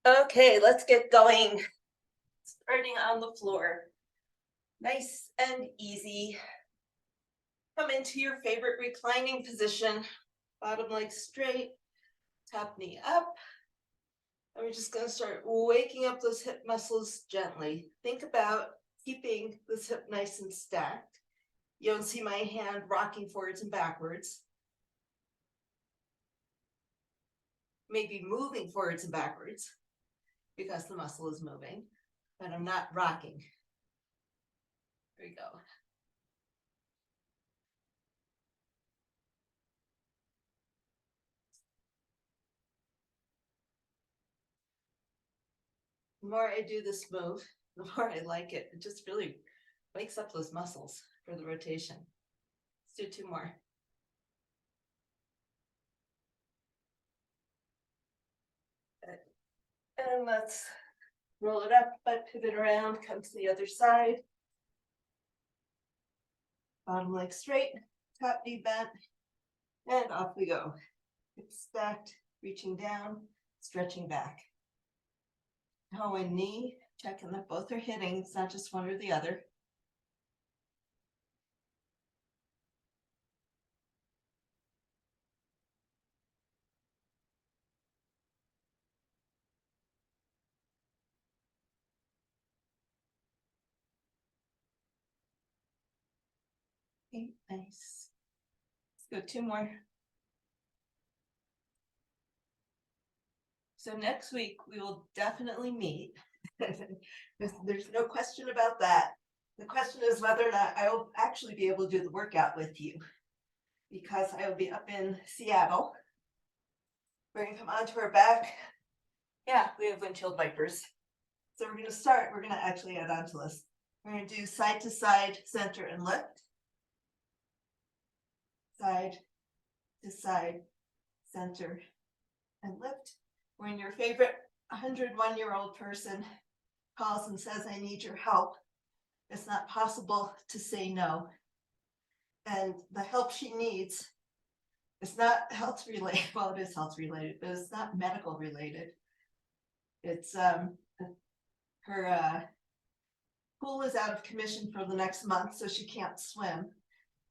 Okay, let's get going. Starting on the floor. Nice and easy. Come into your favorite reclining position. Bottom leg straight, top knee up. And we're just going to start waking up those hip muscles gently. Think about keeping this hip nice and stacked. You don't see my hand rocking forwards and backwards. Maybe moving forwards and backwards because the muscle is moving, but I'm not rocking. There we go. The more I do this move, the more I like it. It just really wakes up those muscles for the rotation. Let's do two more. And let's roll it up, but pivot around, come to the other side. Bottom leg straight, top knee bent, and off we go. Hips stacked, reaching down, stretching back. Toe and knee, checking that both are hitting. It's not just one or the other. Okay, nice. Let's go two more. So next week we will definitely meet. There's no question about that. The question is whether or not I will actually be able to do the workout with you, because I will be up in Seattle. We're gonna come onto our back. Yeah, we have windshield wipers. So we're gonna start, we're gonna actually add on to this. We're gonna do side to side, center and lift. Side to side, center and lift. When your favorite 101-year-old person calls and says, I need your help, it's not possible to say no. And the help she needs is not health related. Well, it is health related, but it's not medical related. It's her pool is out of commission for the next month, so she can't swim.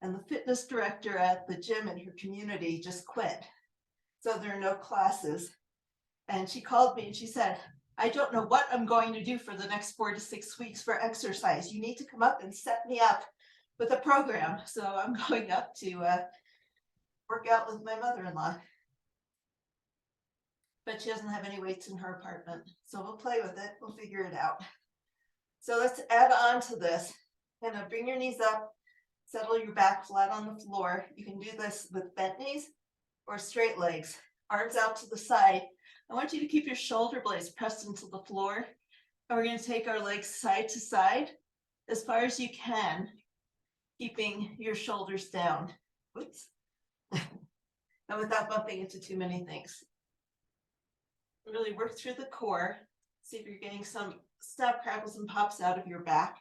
And the fitness director at the gym in her community just quit. So there are no classes. And she called me and she said, I don't know what I'm going to do for the next 4 to 6 weeks for exercise. You need to come up and set me up with a program. So I'm going up to work out with my mother-in-law. But she doesn't have any weights in her apartment. So we'll play with it. We'll figure it out. So let's add on to this. Kind of bring your knees up, settle your back flat on the floor. You can do this with bent knees or straight legs, arms out to the side. I want you to keep your shoulder blades pressed into the floor. And we're going to take our legs side to side as far as you can, keeping your shoulders down. Oops. And without bumping into too many things. Really work through the core. See if you're getting some snap, crackles, and pops out of your back.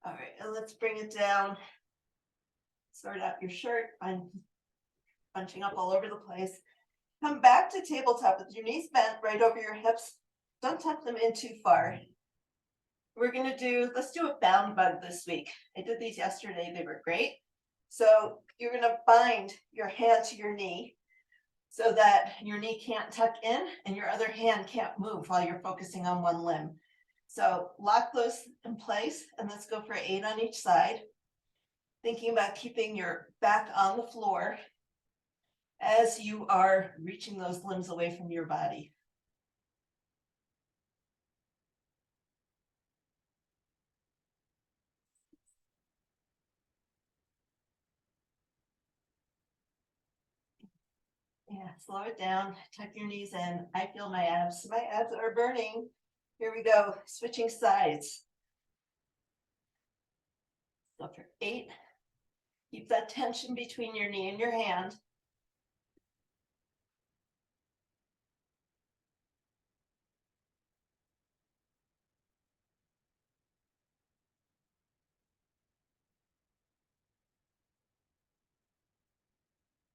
All right, and let's bring it down. Start out your shirt. I'm bunching up all over the place. Come back to tabletop with your knees bent right over your hips. Don't tuck them in too far. We're gonna let's do a bound bug this week. I did these yesterday, they were great. So you're gonna bind your hand to your knee so that your knee can't tuck in and your other hand can't move while you're focusing on one limb. So lock those in place and let's go for 8 on each side. Thinking about keeping your back on the floor as you are reaching those limbs away from your body. Yeah, slow it down, tuck your knees in. I feel my abs. My abs are burning. Here we go, switching sides. Go for 8, Keep that tension between your knee and your hand.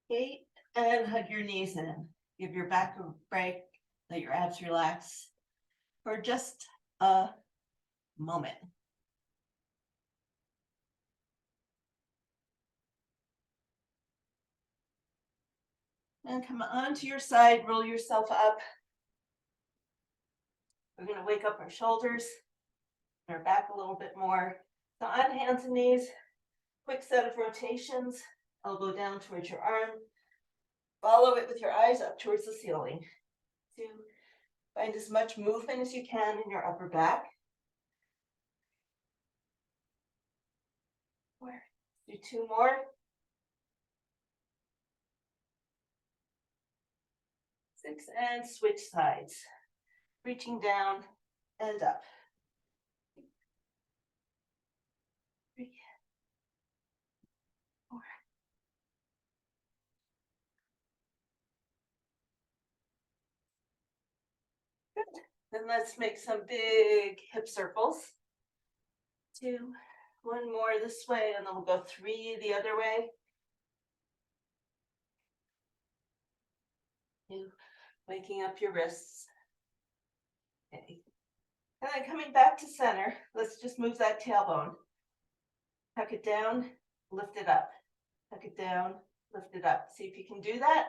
Okay, and hug your knees in. Give your back a break, let your abs relax for just a moment. And come onto your side, roll yourself up. We're going to wake up our shoulders, our back a little bit more. So on hands and knees, quick set of rotations, elbow down towards your arm. Follow it with your eyes up towards the ceiling. To find as much movement as you can in your upper back. Do 2 more. Six, and switch sides. Reaching down and up. 3, 4. Good. Then let's make some big hip circles. 2, 1 more this way, and then we'll go 3 the other way. 2, waking up your wrists. Okay. And then coming back to center, let's just move that tailbone. Tuck it down, lift it up. Tuck it down, lift it up. See if you can do that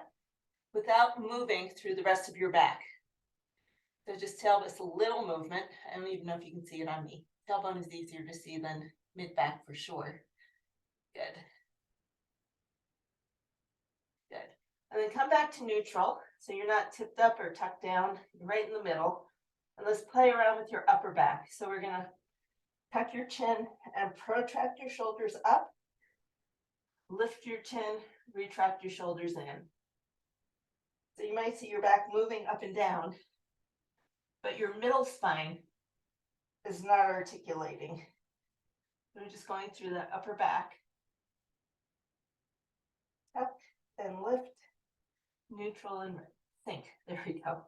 without moving through the rest of your back. So just tailbone, a little movement. I don't even know if you can see it on me. Tailbone is easier to see than mid-back for sure. Good. Good. And then come back to neutral. So you're not tipped up or tucked down. You're right in the middle. And let's play around with your upper back. So we're going to tuck your chin and protract your shoulders up. Lift your chin, retract your shoulders in. So you might see your back moving up and down, but your middle spine is not articulating. So we're just going through the upper back. Tuck and lift, neutral and sink. There we go.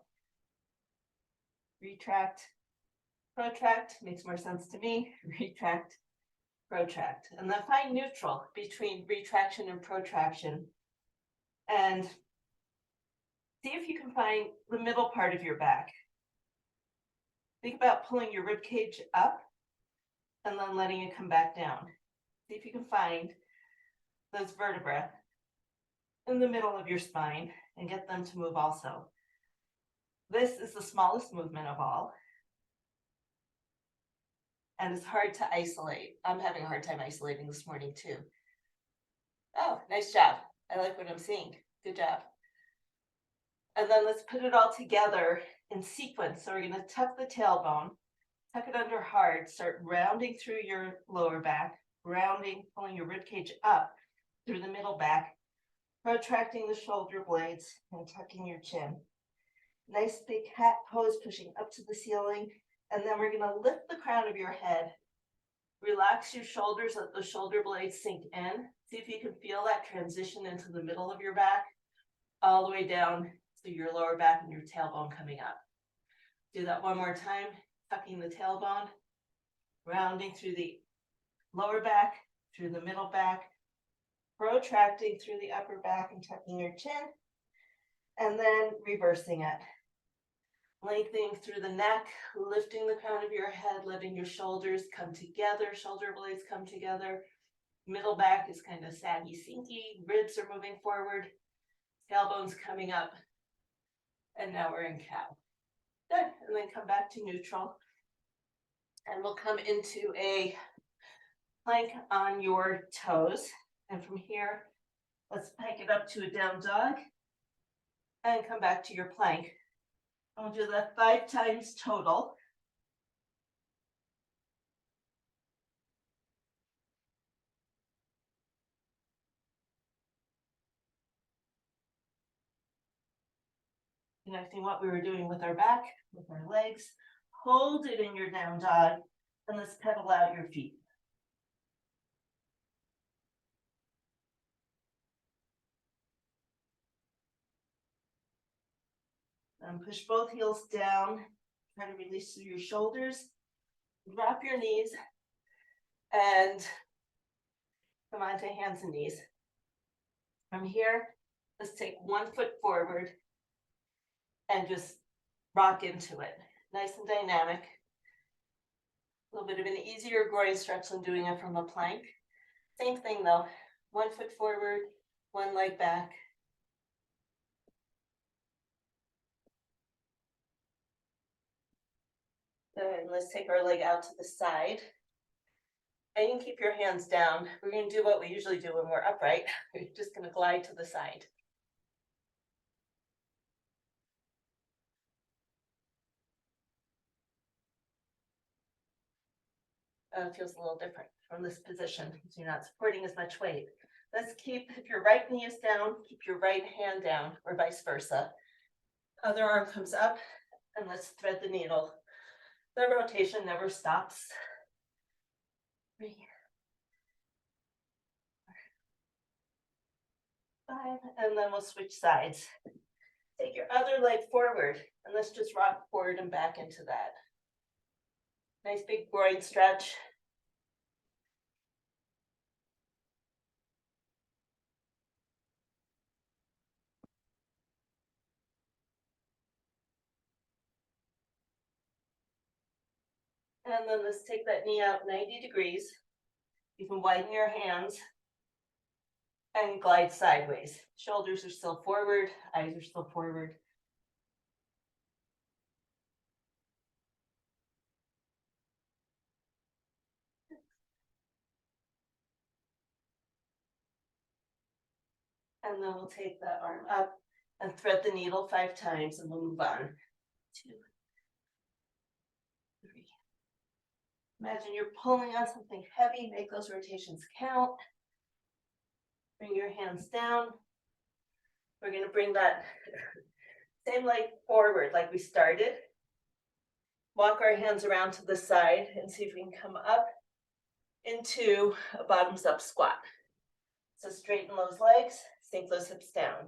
Retract, protract, makes more sense to me. Retract, protract. And then find neutral between retraction and protraction. And see if you can find the middle part of your back. Think about pulling your rib cage up and then letting it come back down. See if you can find those vertebrae in the middle of your spine and get them to move also. This is the smallest movement of all. And it's hard to isolate. I'm having a hard time isolating this morning too. Oh, nice job. I like what I'm seeing. Good job. And then let's put it all together in sequence. So we're going to tuck the tailbone, tuck it under hard, start rounding through your lower back, rounding, pulling your rib cage up through the middle back, protracting the shoulder blades and tucking your chin. Nice big cat pose, pushing up to the ceiling. And then we're going to lift the crown of your head. Relax your shoulders, let the shoulder blades sink in. See if you can feel that transition into the middle of your back, all the way down to your lower back and your tailbone coming up. Do that one more time, tucking the tailbone, rounding through the lower back, through the middle back, protracting through the upper back and tucking your chin, and then reversing it. Lengthening through the neck, lifting the crown of your head, letting your shoulders come together, shoulder blades come together. Middle back is kind of saggy, sinky, ribs are moving forward, tailbone's coming up, and now we're in cow. Good, and then come back to neutral. And we'll come into a plank on your toes. And from here, let's pike it up to a down dog and come back to your plank. I'll do that 5 times total. Connecting what we were doing with our back, with our legs. Hold it in your down dog, and let's pedal out your feet. And push both heels down. Try to release through your shoulders. Drop your knees. And come on to hands and knees. From here, let's take 1 foot forward and just rock into it. Nice and dynamic. A little bit of an easier groin stretch than doing it from a plank. Same thing though, 1 foot forward, 1 leg back. And let's take our leg out to the side. And you can keep your hands down. We're going to do what we usually do when we're upright. We're just going to glide to the side. It feels a little different from this position because you're not supporting as much weight. Let's keep, if your right knee is down, keep your right hand down, or vice versa. Other arm comes up, and let's thread the needle. The rotation never stops. 3, 4, 5, and then we'll switch sides. Take your other leg forward, and let's just rock forward and back into that. Nice big groin stretch. And then let's take that knee out 90 degrees. You can widen your hands and glide sideways. Shoulders are still forward, eyes are still forward. And then we'll take that arm up and thread the needle 5 times and we'll move on. 2, 3. Imagine you're pulling on something heavy, make those rotations count. Bring your hands down. We're going to bring that same leg forward like we started. Walk our hands around to the side and see if we can come up into a bottoms up squat. So straighten those legs, sink those hips down.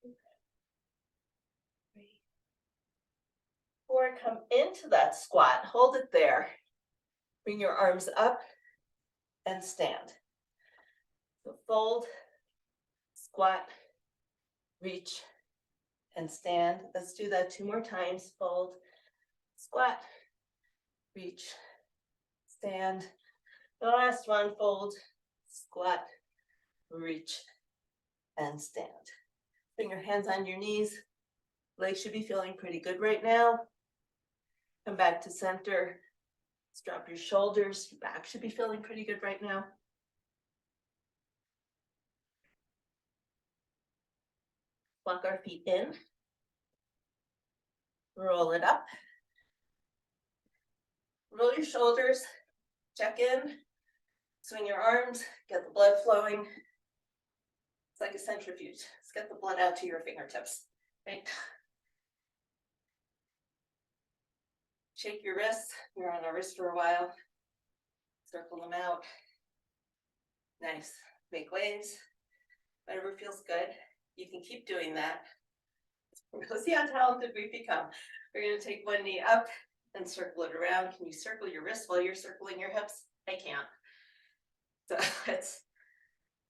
2, 3, 4, come into that squat, hold it there. Bring your arms up and stand. So fold, squat, reach, and stand. Let's do that 2 more times. Fold, squat, reach, stand. The last one, fold, squat, reach, and stand. Bring your hands on your knees. Legs should be feeling pretty good right now. Come back to center. Let's drop your shoulders. Your back should be feeling pretty good right now. Walk our feet in. Roll it up. Roll your shoulders. Check in. Swing your arms. Get the blood flowing. It's like a centrifuge. Let's get the blood out to your fingertips. Right? Shake your wrists. You're on our wrist for a while. Circle them out. Nice. Make waves. Whatever feels good. You can keep doing that. We'll see how talented we've become. We're going to take one knee up and circle it around. Can you circle your wrists while you're circling your hips? I can't. So it's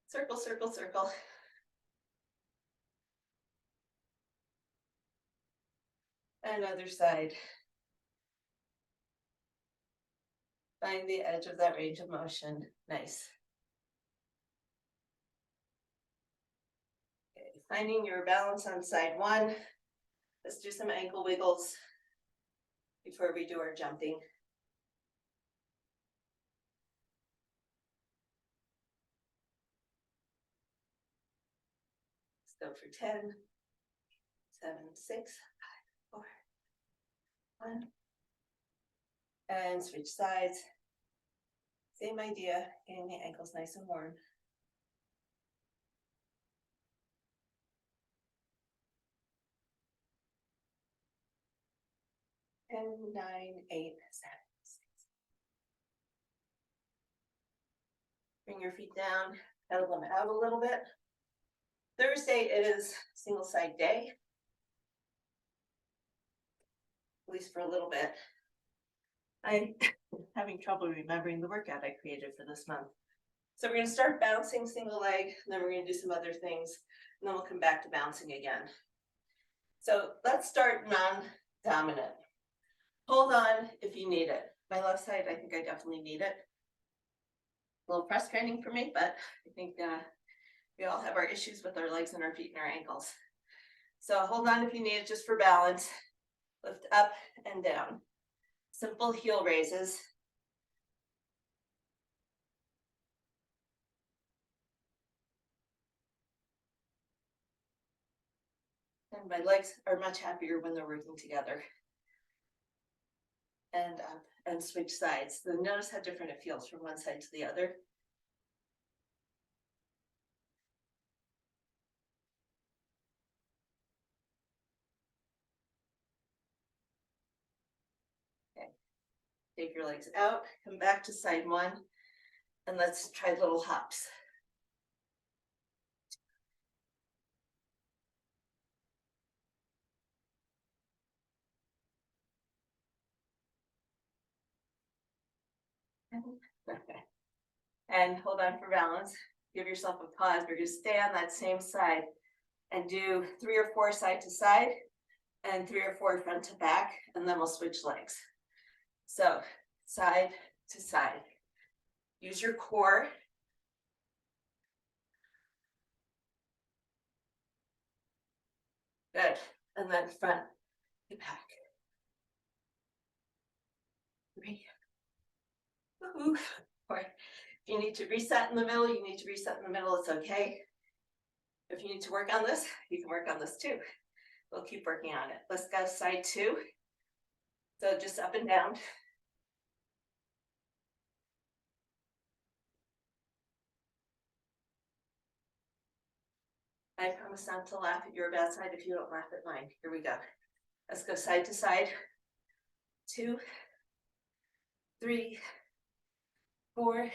circle, circle, circle. And other side. Find the edge of that range of motion. Nice. Okay, finding your balance on side 1. Let's do some ankle wiggles before we do our jumping. Let's go for 10, 7, 6, 5, 4, 1. And switch sides. Same idea, getting the ankles nice and warm. And 9, 8, 7, 6. Bring your feet down, pedal them out a little bit. Thursday is single side day. at least for a little bit. I'm having trouble remembering the workout I created for this month. So we're gonna start bouncing single leg, and then we're gonna do some other things, and then we'll come back to bouncing again. So let's start non-dominant. Hold on if you need it. My left side, I think I definitely need it. A little press training for me, but I think we all have our issues with our legs and our feet and our ankles. So hold on if you need it, just for balance. Lift up and down. Simple heel raises. And my legs are much happier when they're working together. And up and switch sides. So notice how different it feels from one side to the other. Okay. Take your legs out, come back to side one, and let's try little hops. Okay. And hold on for balance. Give yourself a pause. We're going to stay on that same side and do 3 or 4 side to side and 3 or 4 front to back, and then we'll switch legs. So side to side. Use your core. Good. And then front to back. 3. Woo-hoo. 4. If you need to reset in the middle, you need to reset in the middle. It's okay. If you need to work on this, you can work on this too. We'll keep working on it. Let's go side 2. So just up and down. I promise not to laugh at your bad side if you don't laugh at mine. Here we go. Let's go side to side. 2, 3, 4,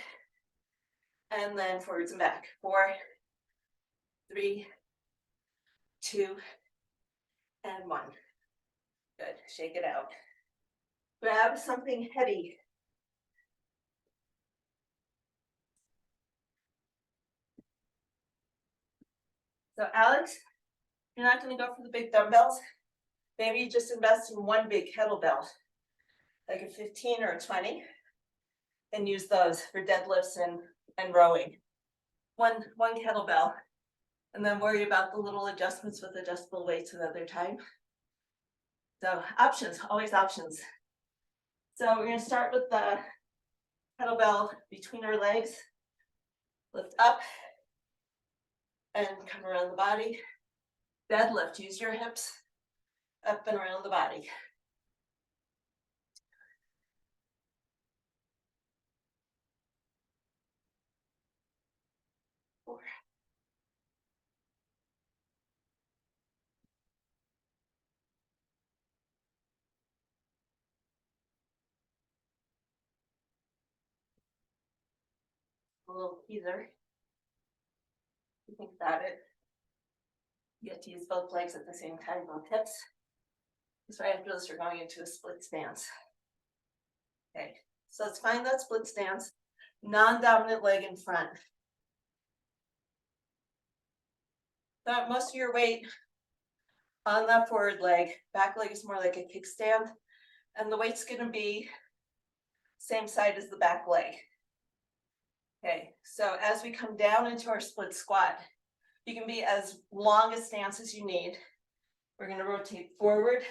and then forwards and back. 4, 3, 2, and 1. Good. Shake it out. Grab something heavy. So Alex, you're not going to go for the big dumbbells. Maybe you just invest in one big kettlebell, like a 15 or a 20, and use those for deadlifts and rowing. One kettlebell, and then worry about the little adjustments with adjustable weights another time. So options, always options. So we're going to start with the kettlebell between our legs. Lift up and come around the body. Deadlift, use your hips up and around the body. 4. A little teaser. You think about it. You get to use both legs at the same time, both hips. Because right after this, we're going into a split stance. Okay, so let's find that split stance. Non-dominant leg in front. Got most of your weight on that forward leg. Back leg is more like a kickstand. And the weight's going to be same side as the back leg. Okay, so as we come down into our split squat, you can be as long a stance as you need. We're going to rotate forward,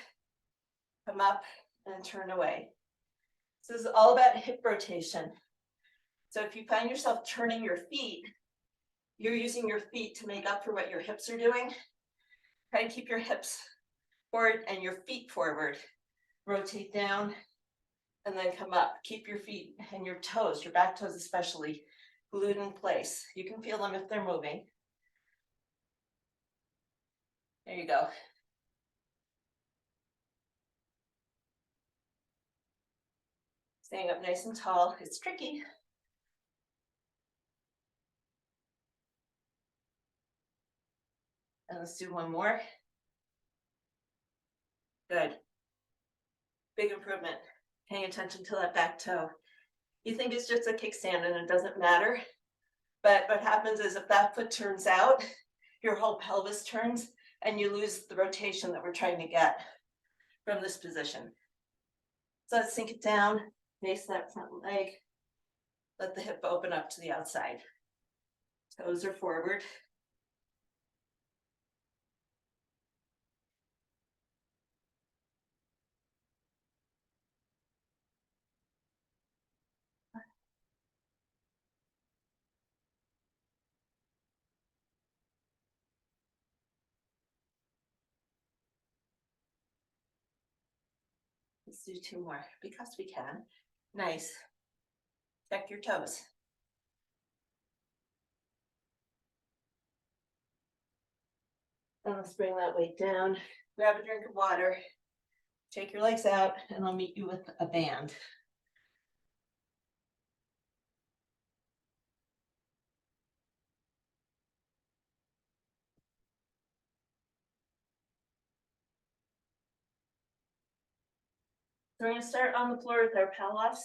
come up, and turn away. So this is all about hip rotation. So if you find yourself turning your feet, you're using your feet to make up for what your hips are doing. Try to keep your hips forward and your feet forward. Rotate down and then come up. Keep your feet and your toes, your back toes especially, glued in place. You can feel them if they're moving. There you go. Staying up nice and tall. It's tricky. And let's do one more. Good. Big improvement. Paying attention to that back toe. You think it's just a kickstand and it doesn't matter. But what happens is if that foot turns out, your whole pelvis turns and you lose the rotation that we're trying to get from this position. So let's sink it down, face that front leg. Let the hip open up to the outside. Toes are forward. Let's do 2 more because we can. Nice. Check your toes. And let's bring that weight down. Grab a drink of water. Take your legs out and I'll meet you with a band. So we're going to start on the floor with our Pallops.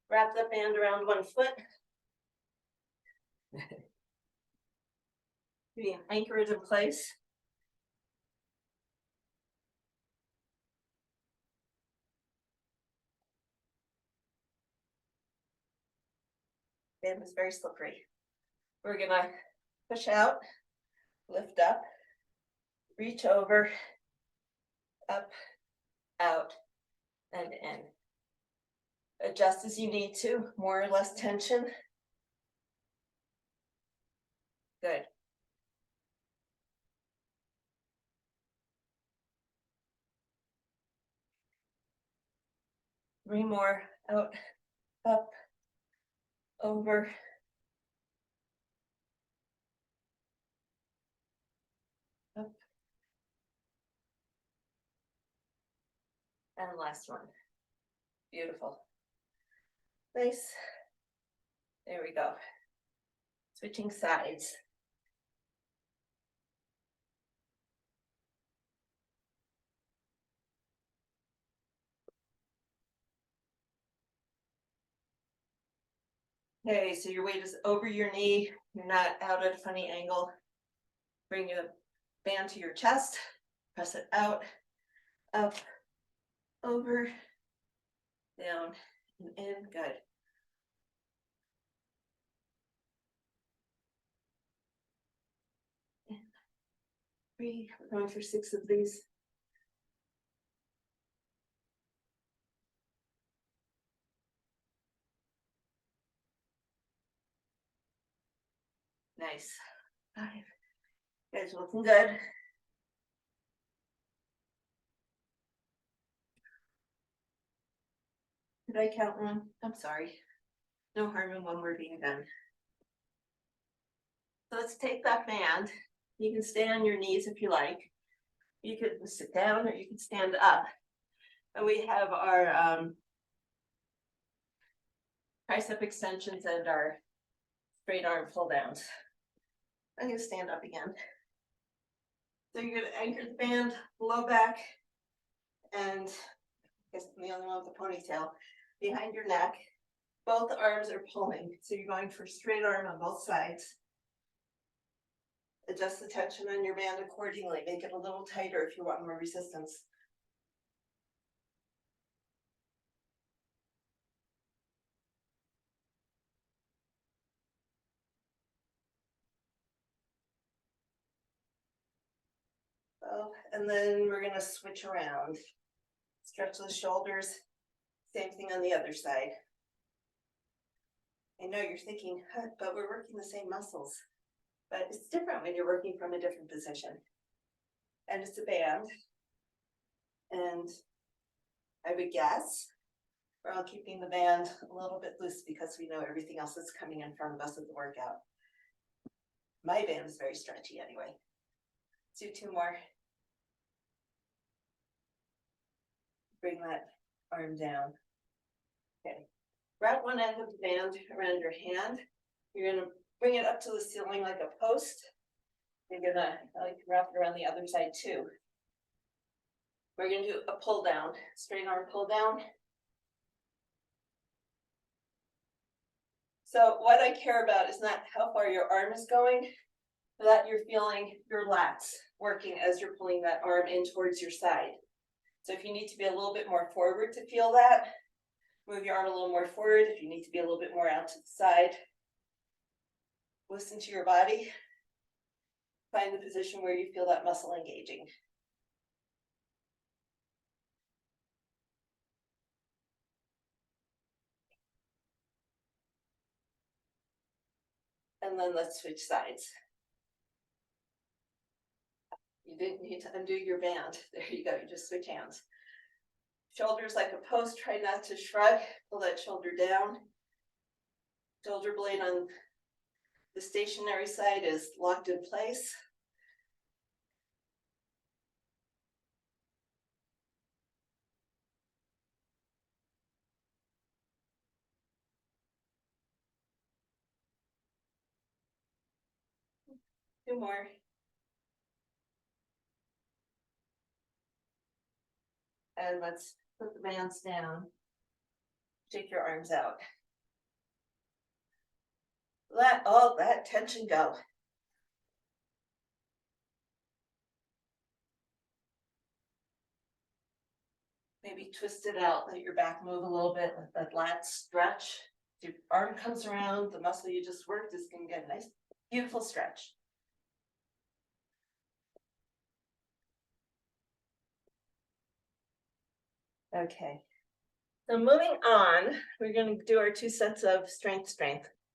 Wrap that band around one foot. Anchor it in place. Band is very slippery. We're going to push out, lift up, reach over, up, out, and in. Adjust as you need to, more or less tension. Good. Three more, out, up, over. Up. And last one. Beautiful. Nice. There we go. Switching sides. Okay, so your weight is over your knee. You're not out at a funny angle. Bring your band to your chest. Press it out, up, over, down, and in. Good. And 3. We're going for 6 of these. Nice. 5. You guys are looking good. Did I count wrong? I'm sorry. No harm in one word being done. So let's take that band. You can stay on your knees if you like. You could sit down or you can stand up. And we have our tricep extensions and our straight arm pull downs. I'm going to stand up again. So you're going to anchor the band, low back, and I guess I'm the only one with a ponytail, behind your neck. Both arms are pulling, so you're going for straight arm on both sides. Adjust the tension on your band accordingly. Make it a little tighter if you want more resistance. And then we're going to switch around. Stretch the shoulders. Same thing on the other side. I know you're thinking, but we're working the same muscles. But it's different when you're working from a different position. And it's a band. And I would guess we're all keeping the band a little bit loose because we know everything else is coming in front of us at the workout. My band is very stretchy anyway. Let's do 2 more. Bring that arm down. Okay. Wrap one end of the band around your hand. You're going to bring it up to the ceiling like a post. You're going to wrap it around the other side too. We're gonna do a pull down, straight arm pull down. So what I care about is not how far your arm is going, but that you're feeling your lats working as you're pulling that arm in towards your side. So if you need to be a little bit more forward to feel that, move your arm a little more forward. If you need to be a little bit more out to the side, listen to your body. Find the position where you feel that muscle engaging. And then let's switch sides. You didn't need to undo your band. There you go, you just switch hands. Shoulders like a post, try not to shrug, pull that shoulder down. Shoulder blade on the stationary side is locked in place. Two more. And let's put the bands down. Shake your arms out. Let all that tension go. Maybe twist it out, let your back move a little bit, let that lat stretch. Your arm comes around, the muscle you just worked is gonna get a nice, beautiful stretch. Okay. So moving on, we're gonna do our 2 sets of strength,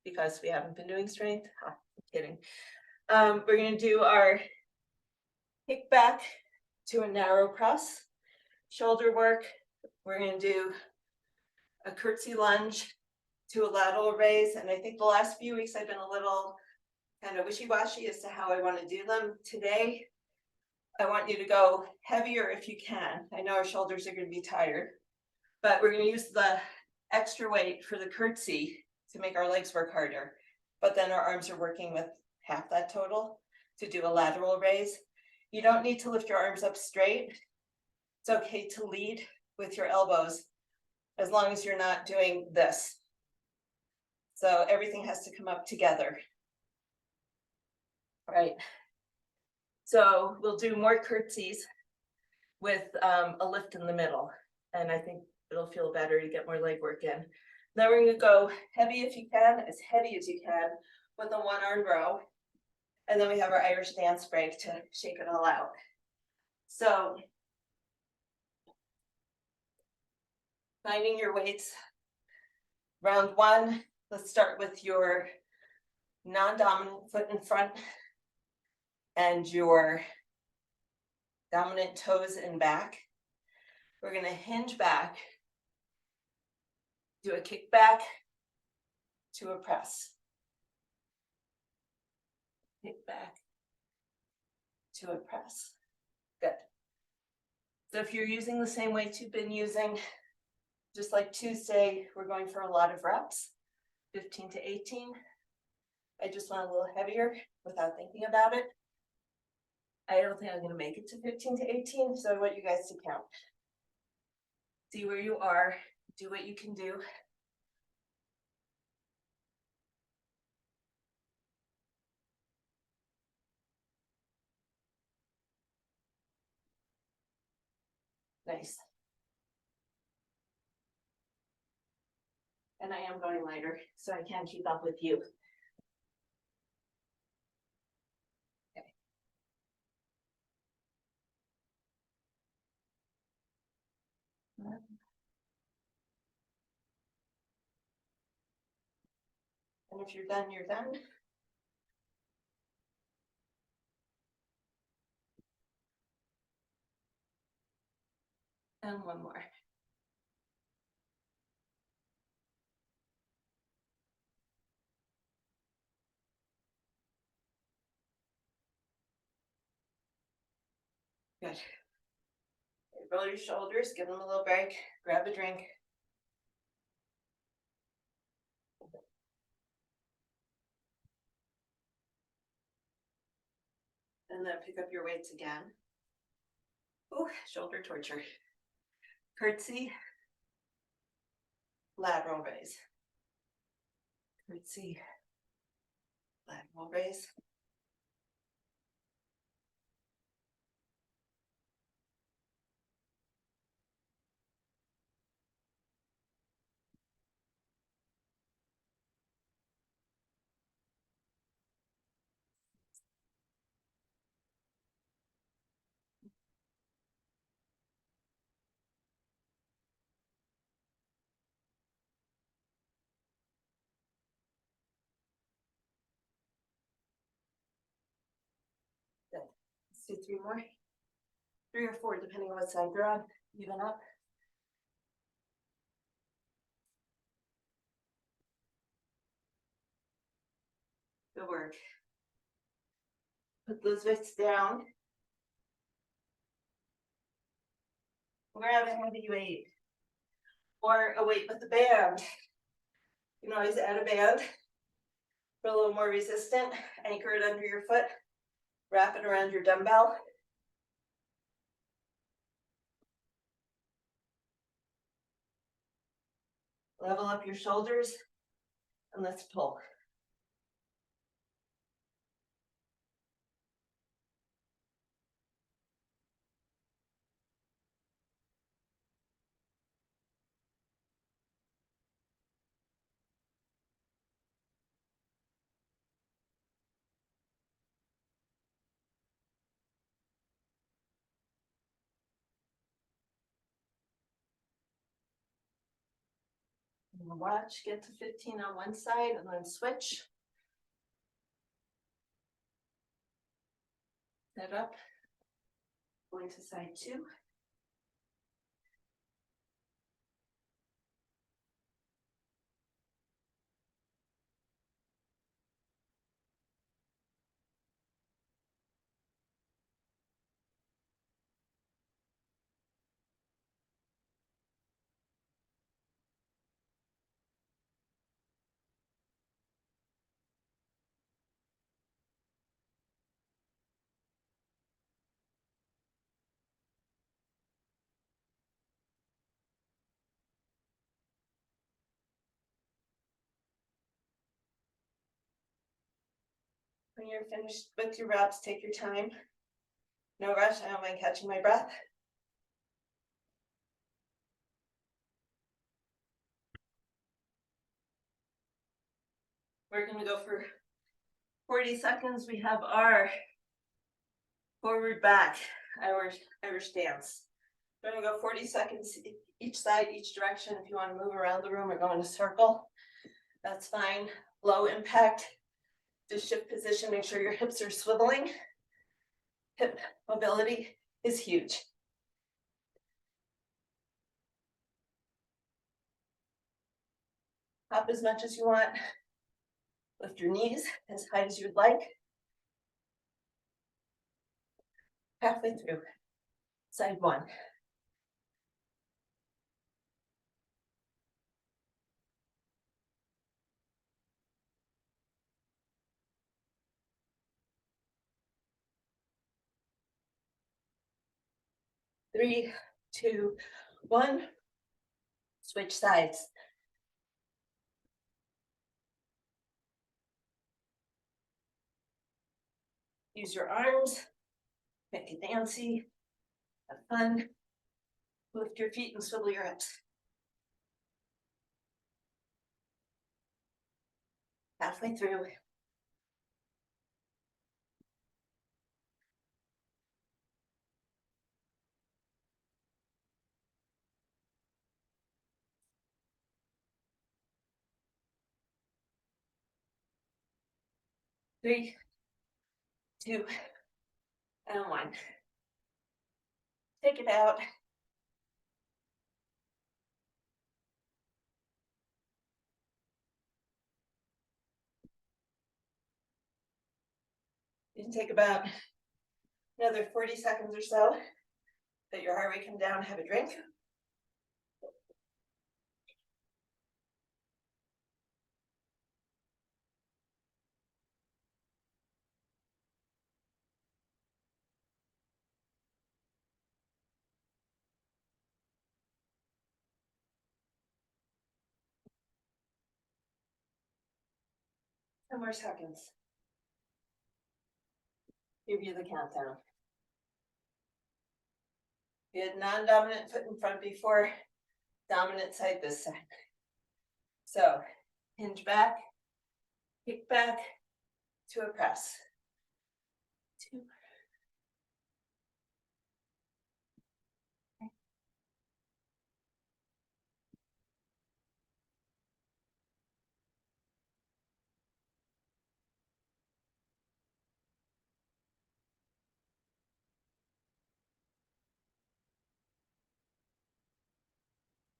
because we haven't been doing strength. I'm kidding. We're gonna do our kick back to a narrow press, shoulder work. We're gonna do a curtsy lunge to a lateral raise. And I think the last few weeks I've been a little kind of wishy-washy as to how I want to do them. Today, I want you to go heavier if you can. I know our shoulders are going to be tired, but we're going to use the extra weight for the curtsy to make our legs work harder. But then our arms are working with half that total to do a lateral raise. You don't need to lift your arms up straight. It's okay to lead with your elbows as long as you're not doing this. So everything has to come up together. Right. So we'll do more curtsies with a lift in the middle. And I think it'll feel better to get more leg work in. Then we're gonna go heavy if you can, as heavy as you can, with a 1-arm row. And then we have our Irish dance break to shake it all out. So finding your weights. Round 1, let's start with your non-dominant foot in front and your dominant toes in back. We're going to hinge back, do a kick back to a press. Kick back to a press. Good. So if you're using the same weights you've been using, just like Tuesday, we're going for a lot of reps, 15 to 18. I just went a little heavier without thinking about it. I don't think I'm going to make it to 15 to 18, so I want you guys to count. See where you are, do what you can do. Nice. And I am going lighter, so I can keep up with you. Okay. And if you're done, you're done. And one more. Good. Roll your shoulders, give them a little break, grab a drink. And then pick up your weights again. Oh, shoulder torture. Curtsy, lateral raise. Curtsy, lateral raise. Good. Let's do 3 more. 3 or 4, depending on what side you're on. Even up. Good work. Put those weights down. Grab a heavy weight. Or a weight with a band. You can always add a band for a little more resistant. Anchor it under your foot. Wrap it around your dumbbell. Level up your shoulders. And let's pull. And watch, get to 15 on one side and then switch. Set up. Going to side 2. When you're finished with your reps, take your time. No rush, I don't mind catching my breath. We're gonna go for 40 seconds. We have our forward back, Irish dance. We're gonna go 40 seconds each side, each direction. If you want to move around the room or go in a circle, that's fine. Low impact. Just shift position, make sure your hips are swiveling. Hip mobility is huge. Hop as much as you want. Lift your knees as high as you'd like. Halfway through. Side 1. Three, 2, 1. Switch sides. Use your arms. Make it dancy. Have fun. Lift your feet and swivel your hips. Halfway through. Three, 2, and 1. Take it out. You can take about another 40 seconds or so. Let your heart rate come down, have a drink. 10 more seconds. Give you the countdown. You had non-dominant foot in front before, dominant side this side. So hinge back, kick back to a press. 2.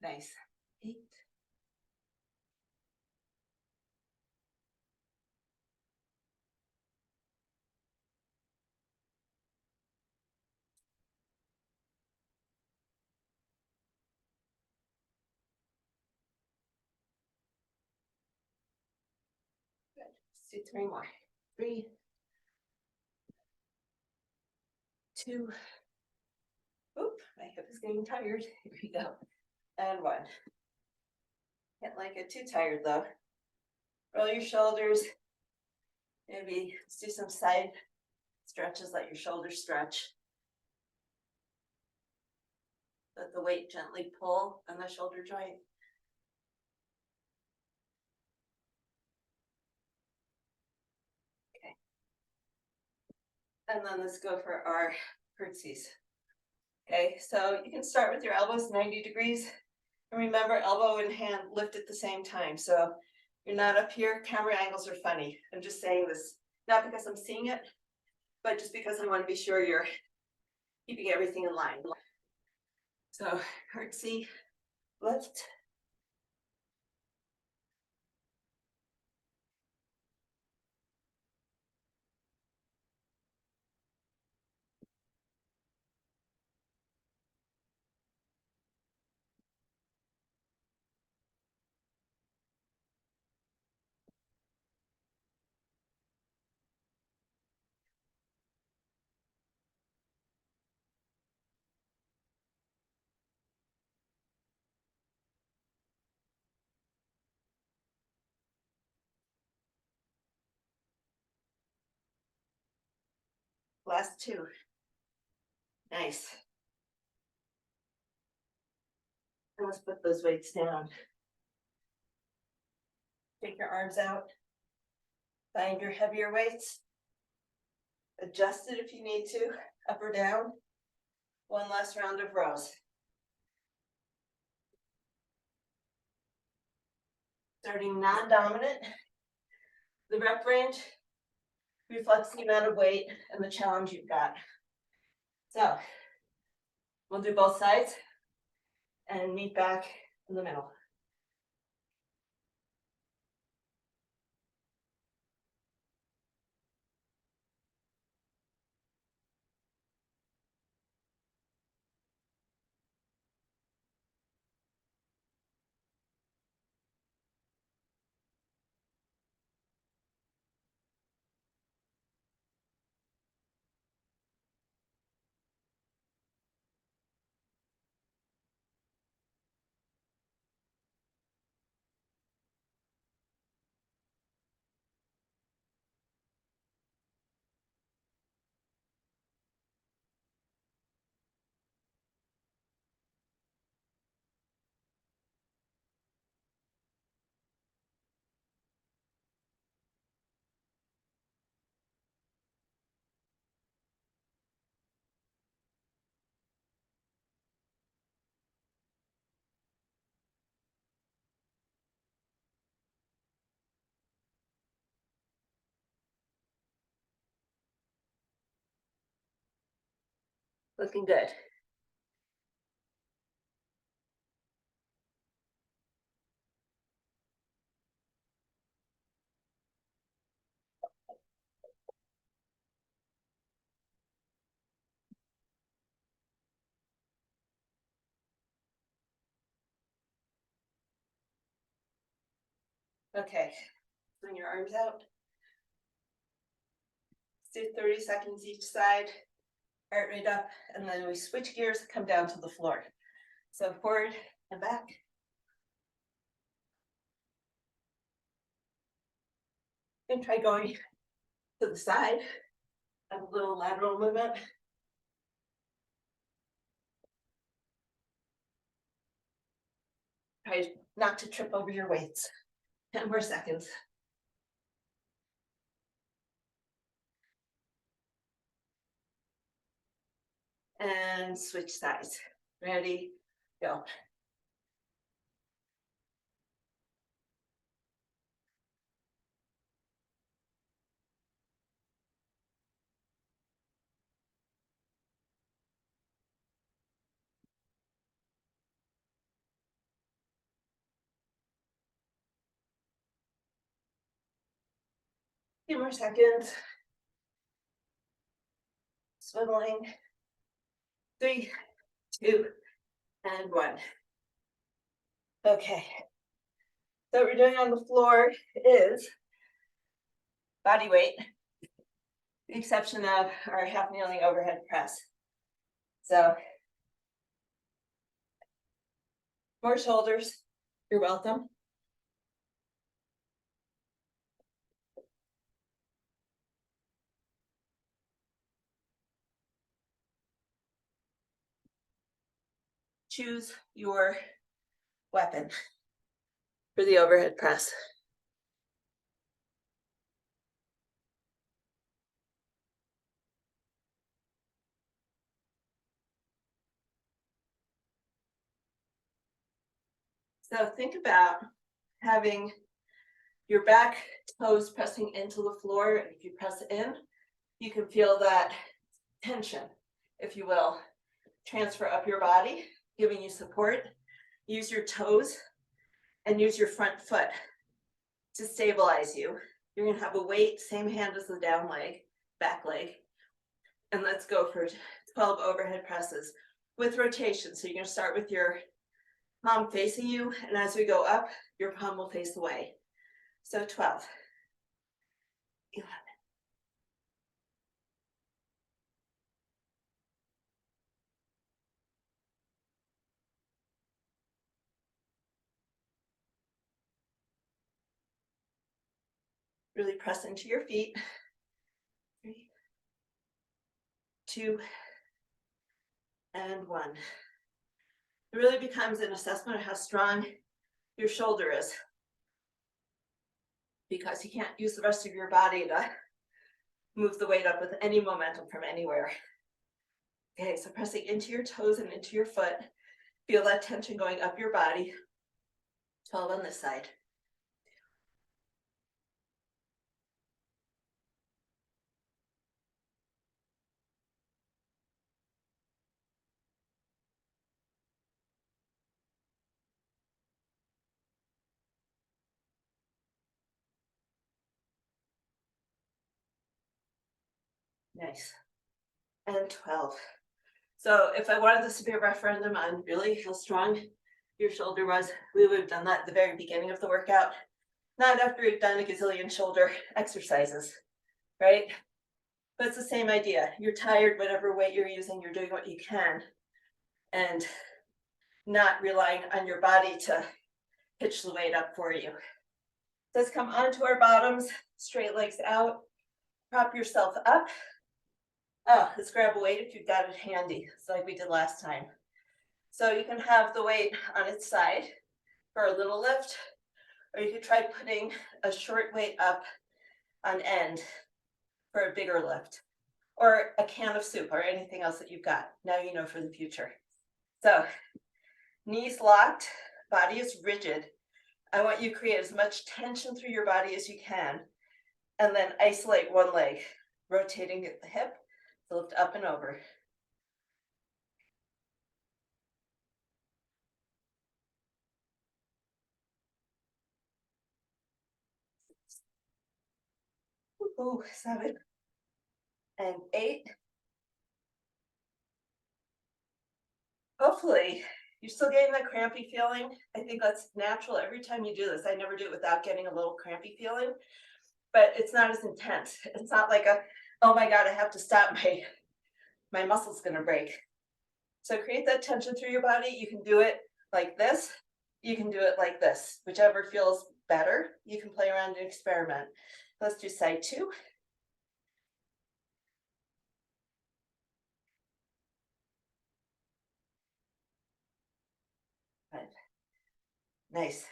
Nice. 8. Good. Let's do 3 more. 3, 2. Oop, my hip is getting tired. Here we go. And 1. Can't like it too tired though. Roll your shoulders. Maybe let's do some side stretches, let your shoulders stretch. Let the weight gently pull on the shoulder joint. Okay. And then let's go for our curtsies. Okay, so you can start with your elbows 90 degrees. And remember, elbow and hand lift at the same time. So you're not up here, camera angles are funny. I'm just saying this, not because I'm seeing it, but just because I want to be sure you're keeping everything in line. So curtsy, lift. Last 2. Nice. And let's put those weights down. Take your arms out. Find your heavier weights. Adjust it if you need to, up or down. 1 last round of rows. Starting non-dominant. The rep range reflects the amount of weight and the challenge you've got. So we'll do both sides and meet back in the middle. Looking good. Okay, bring your arms out. Let's do 30 seconds each side, heart rate up, and then we switch gears, come down to the floor. So forward and back. And try going to the side, a little lateral movement. Try not to trip over your weights. 10 more seconds. And switch sides. Ready, go. Few more seconds. Swiveling. 3, 2, and 1. Okay. So what we're doing on the floor is body weight, the exception of our half kneeling overhead press. So more shoulders, you're welcome. Choose your weapon for the overhead press. So think about having your back toes pressing into the floor. If you press in, you can feel that tension, if you will, transfer up your body, giving you support. Use your toes and use your front foot to stabilize you. You're gonna have a weight, same hand as the down leg, back leg. And let's go for 12 overhead presses with rotation. So you're gonna start with your palm facing you, and as we go up, your palm will face away. So 12, 11. Really press into your feet. 3, 2, and 1. It really becomes an assessment of how strong your shoulder is, because you can't use the rest of your body to move the weight up with any momentum from anywhere. Okay, so pressing into your toes and into your foot. Feel that tension going up your body. 12 on this side. Nice. And 12. So if I wanted this to be a referendum on really how strong your shoulder was, we would have done that at the very beginning of the workout, not after we've done a gazillion shoulder exercises, right? But it's the same idea. You're tired, whatever weight you're using, you're doing what you can, and not relying on your body to pitch the weight up for you. Let's come onto our bottoms, straight legs out, prop yourself up. Oh, let's grab a weight if you've got it handy, so like we did last time. So you can have the weight on its side for a little lift, or you could try putting a short weight up on end for a bigger lift, or a can of soup or anything else that you've got. Now you know for the future. So knees locked, body is rigid. I want you to create as much tension through your body as you can, and then isolate one leg, rotating at the hip to lift up and over. Ooh, 7 and 8. Hopefully you're still getting that crampy feeling. I think that's natural every time you do this. I never do it without getting a little crampy feeling, but it's not as intense. It's not like a, oh my God, I have to stop, my muscle's gonna break. So create that tension through your body. You can do it like this. You can do it like this, whichever feels better. You can play around and experiment. Let's do side two. Five. Nice.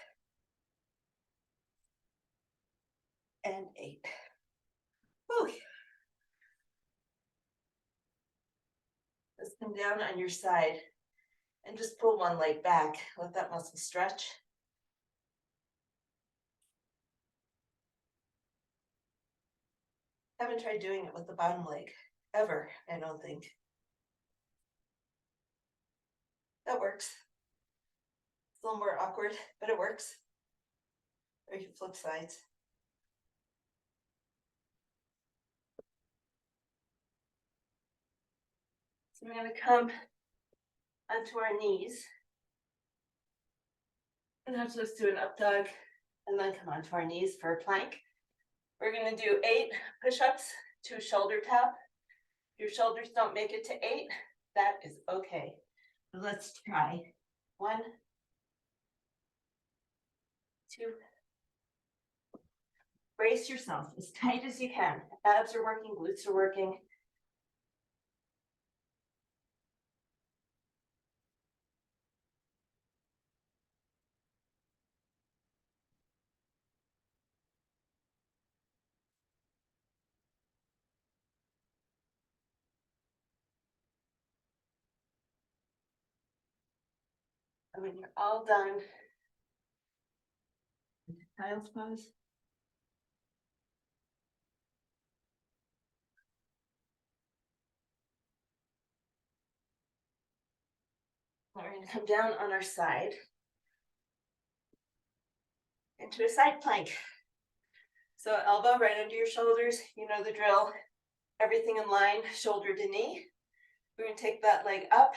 And 8. Whew. Let's come down on your side and just pull one leg back. Let that muscle stretch. Haven't tried doing it with the bottom leg ever, I don't think. That works. It's a little more awkward, but it works. Or you can flip sides. So we're going to come onto our knees. And now let's do an up dog and then come onto our knees for a plank. We're going to do 8 push-ups to shoulder tap. If your shoulders don't make it to 8, that is okay. Let's try. 1, 2. Brace yourself as tight as you can. Abs are working, glutes are working. And when you're all done, child's pose. We're going to come down on our side into a side plank. So elbow right under your shoulders, you know the drill. Everything in line, shoulder to knee. We're going to take that leg up,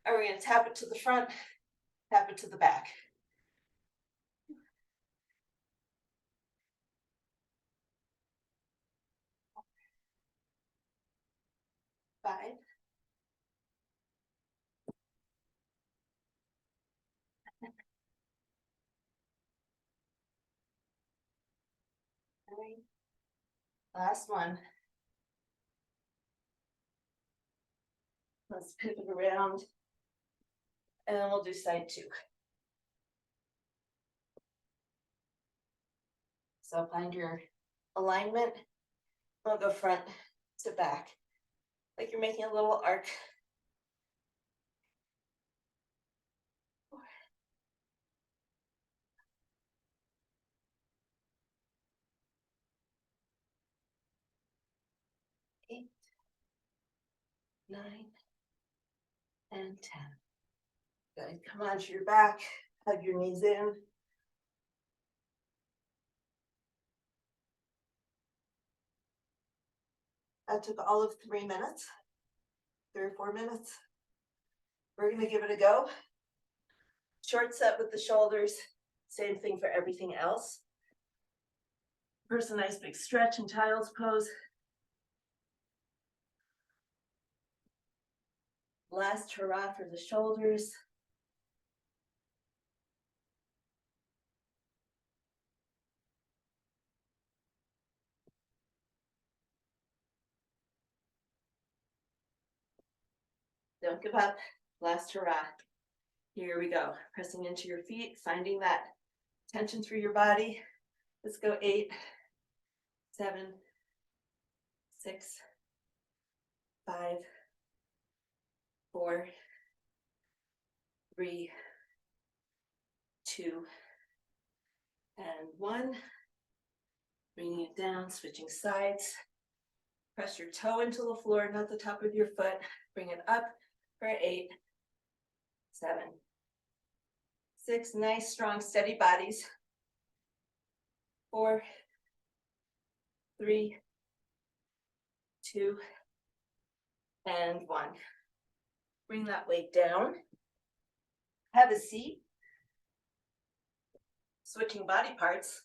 and we're going to tap it to the front, tap it to the back. 5. 3. Last one. Let's pivot around, and then we'll do side 2. So find your alignment. We'll go front to back, like you're making a little arc. 4. 8, 9, and 10. Good. Come onto your back, hug your knees in. That took all of 3 minutes, 3 or 4 minutes. We're going to give it a go. Short set with the shoulders, same thing for everything else. First, a nice big stretch in child's pose. Last hurrah for the shoulders. Don't give up. Last hurrah. Here we go. Pressing into your feet, finding that tension through your body. Let's go 8, 7, 6, 5, 4, 3, 2, and 1. Bringing it down, switching sides. Press your toe into the floor, not the top of your foot. Bring it up for 8, 7, 6. Nice, strong, steady bodies. 4, 3, 2, and 1. Bring that weight down. Have a seat. Switching body parts.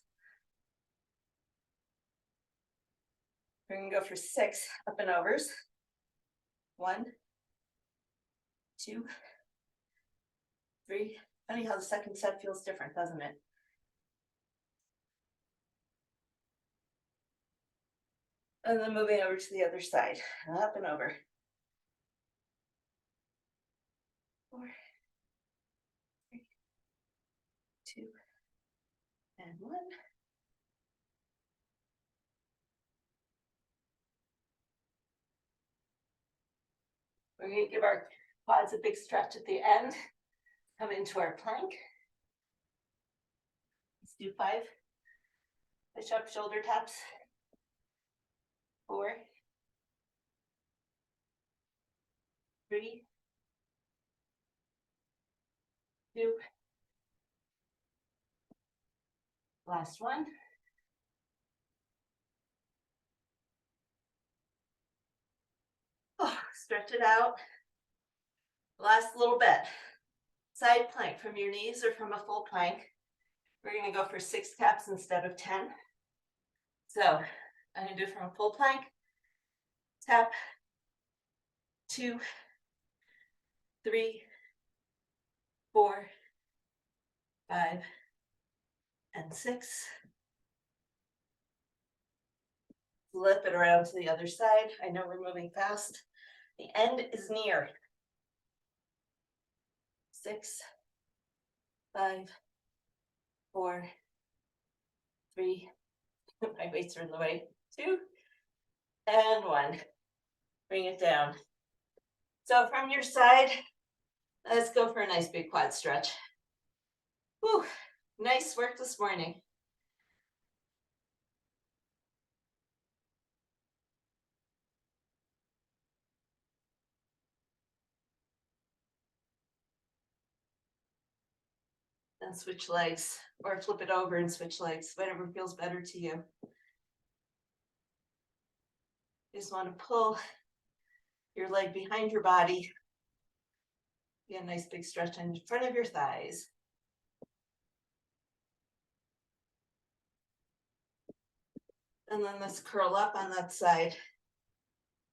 We're going to go for 6 up and overs. 1, 2, 3. Funny how the second set feels different, doesn't it? And then moving over to the other side, up and over. 4, 3, 2, and 1. We're going to give our quads a big stretch at the end. Come into our plank. Let's do 5 push-up shoulder taps. 4, 3, 2, last one. Oh, stretch it out. Last little bit. Side plank from your knees or from a full plank. We're going to go for 6 taps instead of 10. So I'm going to do from a full plank. Tap, 2, 3, 4, 5, and 6. Flip it around to the other side. I know we're moving fast. The end is near. 6, 5, 4, 3, my weights are in the way, 2, and 1. Bring it down. So from your side, let's go for a nice big quad stretch. Whew, nice work this morning. And switch legs, or flip it over and switch legs, whatever feels better to you. Just want to pull your leg behind your body. Get a nice big stretch in front of your thighs. And then let's curl up on that side.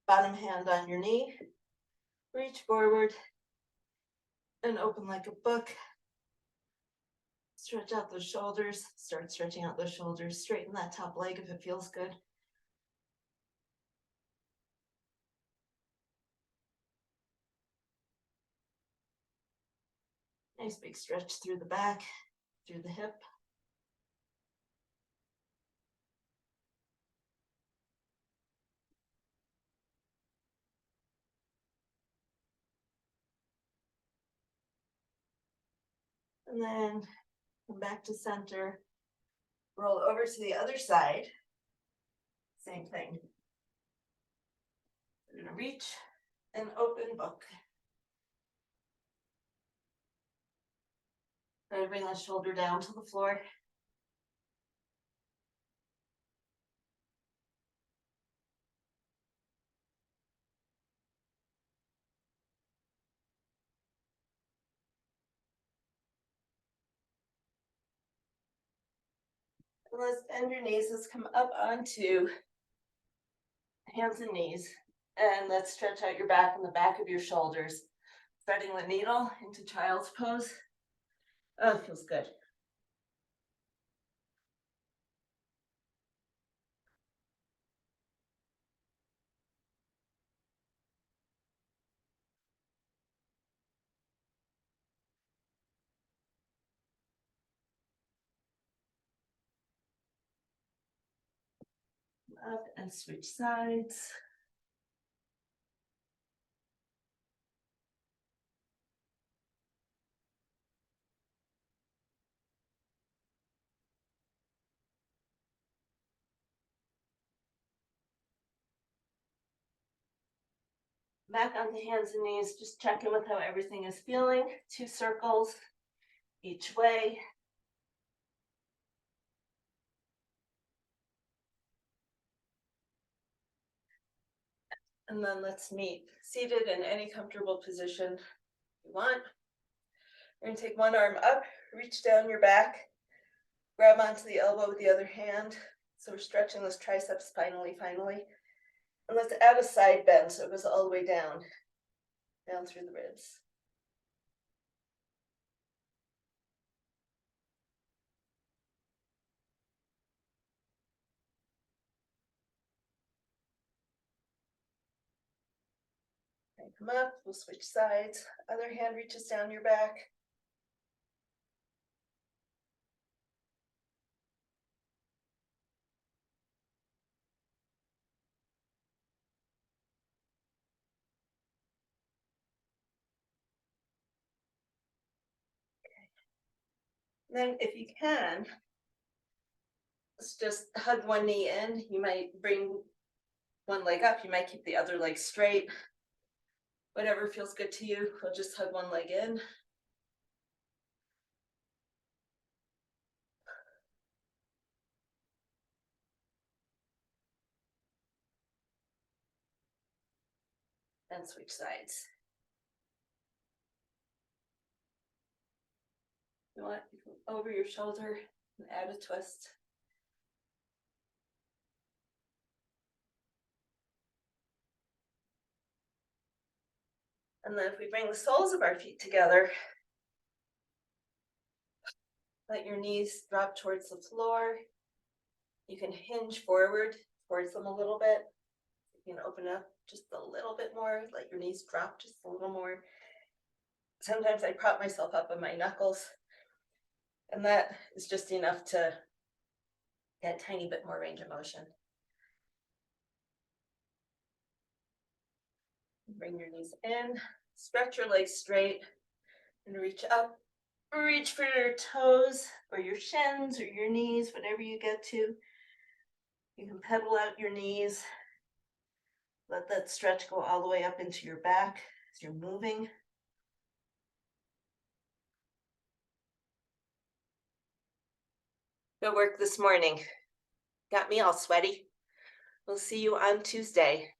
Bottom hand on your knee. Reach forward and open like a book. Stretch out those shoulders. Start stretching out those shoulders. Straighten that top leg if it feels good. Nice big stretch through the back, through the hip. And then come back to center. Roll over to the other side. Same thing. We're going to reach and open book. Try to bring that shoulder down to the floor. And let's bend your knees. Let's come up onto hands and knees. And let's stretch out your back and the back of your shoulders. Threading the needle into child's pose. Oh, it feels good. Up and switch sides. Back on the hands and knees, just check in with how everything is feeling. 2 circles each way. And then let's meet seated in any comfortable position you want. We're going to take one arm up, reach down your back, grab onto the elbow with the other hand. So we're stretching those triceps finally. And let's add a side bend so it goes all the way down through the ribs. Come up, we'll switch sides. Other hand reaches down your back. Then if you can, let's just hug one knee in. You might bring one leg up. You might keep the other leg straight. Whatever feels good to you. We'll just hug one leg in. And switch sides. You want over your shoulder and add a twist. And then if we bring the soles of our feet together, let your knees drop towards the floor. You can hinge forward towards them a little bit. You can open up just a little bit more, let your knees drop just a little more. Sometimes I prop myself up on my knuckles, and that is just enough to get a tiny bit more range of motion. Bring your knees in, stretch your legs straight, and reach up. Reach for your toes or your shins or your knees, whatever you get to. You can pedal out your knees. Let that stretch go all the way up into your back as you're moving. Good work this morning. Got me all sweaty. We'll see you on Tuesday.